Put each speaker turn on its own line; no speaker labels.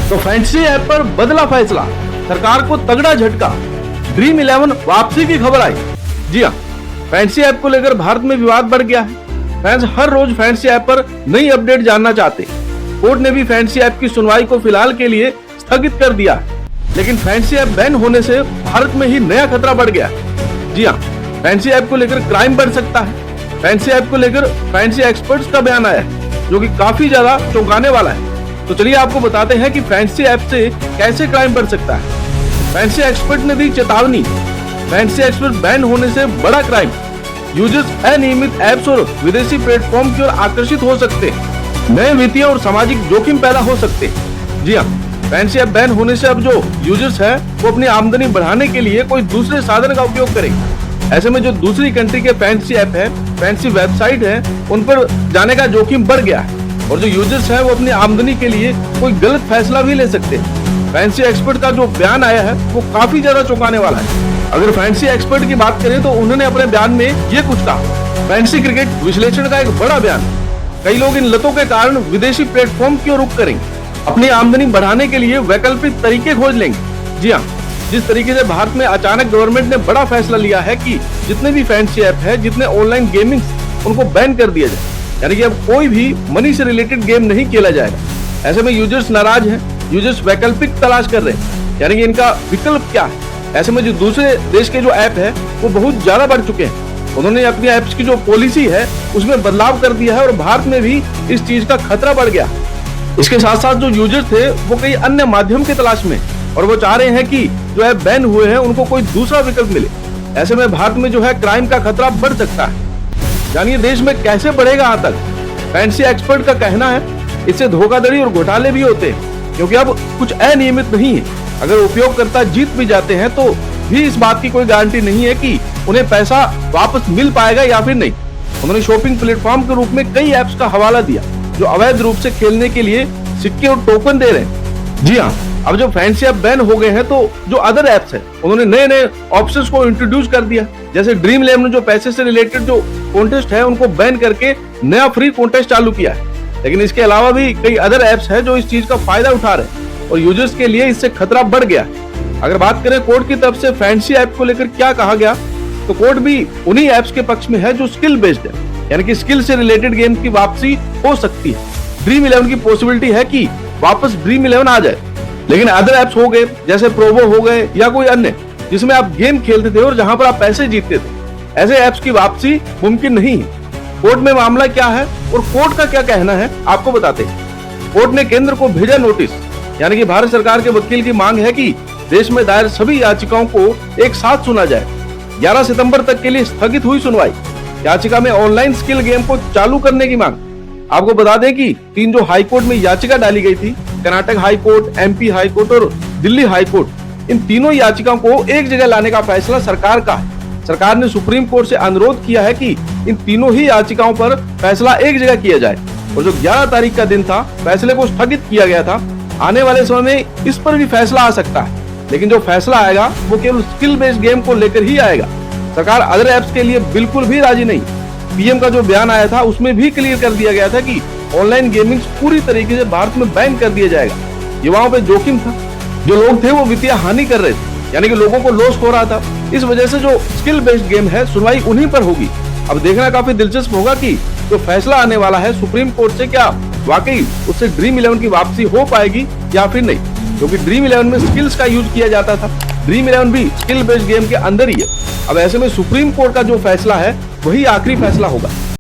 तो fantasy app पर बदला फैसला, सरकार को तगड़ा झटका, ड्रीम 11 वापसी की खबर आई। जी हाँ, फैंटेसी ऐप को लेकर भारत में विवाद बढ़ गया है। फैंस हर रोज फैंटेसी ऐप पर नई अपडेट जानना चाहते। कोर्ट ने भी फैंटेसी ऐप की सुनवाई को फिलहाल के लिए स्थगित कर दिया है। लेकिन फैंटेसी ऐप बैन होने से भारत में ही नया खतरा बढ़ गया है। जी हाँ, फैंटेसी ऐप को लेकर क्राइम बढ़ सकता है। फैंटेसी ऐप को लेकर फैंटेसी एक्सपर्ट्स का बयान आया है, जो कि काफी ज्यादा चौंकाने वाला है। तो चलिए आपको बताते हैं कि फैंटेसी ऐप से कैसे क्राइम बढ़ सकता है। फैंटेसी एक्सपर्ट ने दी चेतावनी, फैंटेसी एक्सपर्ट बैन होने से बड़ा क्राइम, यूजर्स अनियमित ऐप्स और विदेशी प्लेटफॉर्म की ओर आकर्षित हो सकते हैं, नए वित्तीय और सामाजिक जोखिम पैदा हो सकते हैं। जी हाँ, फैंटेसी ऐप बैन होने से अब जो यूजर्स है वो अपनी आमदनी बढ़ाने के लिए कोई दूसरे साधन का उपयोग करेंगे। ऐसे में जो दूसरी कंट्री के फैंटेसी ऐप है, फैंटेसी वेबसाइट है, उन पर जाने का जोखिम बढ़ गया है और जो यूजर्स है वो अपनी आमदनी के लिए कोई गलत फैसला भी ले सकते हैं। फैंटेसी एक्सपर्ट का जो बयान आया है वो काफी ज्यादा चौंकाने वाला है। अगर फैंटेसी एक्सपर्ट की बात करें तो उन्होंने अपने बयान में ये कुछ कहा। फैंटेसी क्रिकेट विश्लेषण का एक बड़ा बयान, कई लोग इन लतों के कारण विदेशी प्लेटफॉर्म की ओर रुख करेंगे, अपनी आमदनी बढ़ाने के लिए वैकल्पिक तरीके खोज लेंगे। जी हाँ, जिस तरीके से भारत में अचानक गवर्नमेंट ने बड़ा फैसला लिया है कि जितने भी फैंटेसी ऐप है, जितने ऑनलाइन गेमिंग, उनको बैन कर दिया जाए, यानी कि अब कोई भी मनी से रिलेटेड गेम नहीं खेला जाएगा। ऐसे में यूजर्स नाराज हैं, यूजर्स वैकल्पिक तलाश कर रहे हैं, यानी कि इनका विकल्प क्या है। ऐसे में जो दूसरे देश के जो ऐप है वो बहुत ज्यादा बढ़ चुके हैं। उन्होंने अपनी ऐप्स की जो पॉलिसी है उसमें बदलाव कर दिया है और भारत में भी इस चीज का खतरा बढ़ गया। इसके साथ साथ जो यूजर्स थे वो कई अन्य माध्यम की तलाश में और वो चाह रहे हैं कि जो ऐप बैन हुए हैं उनको कोई दूसरा विकल्प मिले। ऐसे में भारत में जो है क्राइम का खतरा बढ़ सकता है। जानिए देश में कैसे बढ़ेगा आतंक। फैंटेसी एक्सपर्ट का कहना है इससे धोखाधड़ी और घोटाले भी होते हैं, क्योंकि अब कुछ अनियमित नहीं है। अगर उपयोगकर्ता जीत भी जाते हैं तो भी इस बात की कोई गारंटी नहीं है कि उन्हें पैसा वापस मिल पाएगा या फिर नहीं। उन्होंने शॉपिंग प्लेटफॉर्म के रूप में कई ऐप्स का हवाला दिया जो अवैध रूप से खेलने के लिए सिक्के और टोकन दे रहे हैं। जी हाँ, अब जो फैंटेसी ऐप बैन हो गए हैं तो जो अदर ऐप्स है उन्होंने नए नए ऑप्शंस को इंट्रोड्यूस कर दिया। जैसे ड्रीम 11 ने जो पैसे से रिलेटेड जो कॉन्टेस्ट है उनको बैन करके नया फ्री कॉन्टेस्ट चालू किया है। लेकिन इसके अलावा भी कई अदर ऐप्स है जो इस चीज का फायदा उठा रहे हैं और यूजर्स के लिए इससे खतरा बढ़ गया। अगर बात करें कोर्ट की तरफ से फैंटेसी ऐप को लेकर क्या कहा गया, तो कोर्ट भी उन्हीं ऐप्स के पक्ष में है जो स्किल बेस्ड है, यानी कि स्किल से रिलेटेड गेम की वापसी हो सकती है। ड्रीम 11 की पॉसिबिलिटी है कि वापस ड्रीम 11 आ जाए, लेकिन अदर ऐप्स हो गए जैसे प्रोवो हो गए या कोई अन्य जिसमें आप गेम खेलते थे और जहां पर आप पैसे जीतते थे, ऐसे ऐप्स की वापसी मुमकिन नहीं है। कोर्ट में मामला क्या है और कोर्ट का क्या कहना है आपको बताते हैं। कोर्ट ने केंद्र को भेजा नोटिस, यानी कि भारत सरकार के वकील की मांग है कि देश में दायर सभी याचिकाओं को एक साथ सुना जाए। 11 सितंबर तक के लिए स्थगित हुई सुनवाई। याचिका में ऑनलाइन स्किल गेम को चालू करने की मांग। आपको बता दें कि 3 जो हाई कोर्ट में याचिका डाली गई थी, Karnataka high court, MP high court और दिल्ली हाई कोर्ट, इन तीनों याचिकाओं को एक जगह लाने का फैसला सरकार का है। सरकार ने सुप्रीम कोर्ट से अनुरोध किया है कि इन तीनों ही याचिकाओं पर फैसला एक जगह किया जाए और जो 11 तारीख का दिन था, फैसले को स्थगित किया गया था। आने वाले समय में इस पर भी फैसला आ सकता है, लेकिन जो फैसला आएगा वो केवल स्किल बेस्ड गेम को लेकर ही आएगा। सरकार अदर ऐप्स के लिए बिल्कुल भी राजी नहीं। पीएम का जो बयान आया था उसमें भी क्लियर कर दिया गया था कि ऑनलाइन गेमिंग पूरी तरीके से भारत में बैन कर दिया जाएगा। युवाओं पे जोखिम था, जो लोग थे वो वित्तीय हानि कर रहे थे, यानी कि लोगों को लॉस हो रहा था। इस वजह से जो स्किल बेस्ड गेम है सुनवाई उन्हीं पर होगी। अब देखना काफी दिलचस्प होगा कि जो फैसला आने वाला है सुप्रीम कोर्ट से, क्या वाकई उससे ड्रीम 11 की वापसी हो पाएगी या फिर नहीं, क्योंकि ड्रीम 11 में स्किल्स का यूज किया जाता था। ड्रीम 11 भी स्किल बेस्ड गेम के अंदर ही है। अब ऐसे में सुप्रीम कोर्ट का जो फैसला है वही आखिरी फैसला होगा।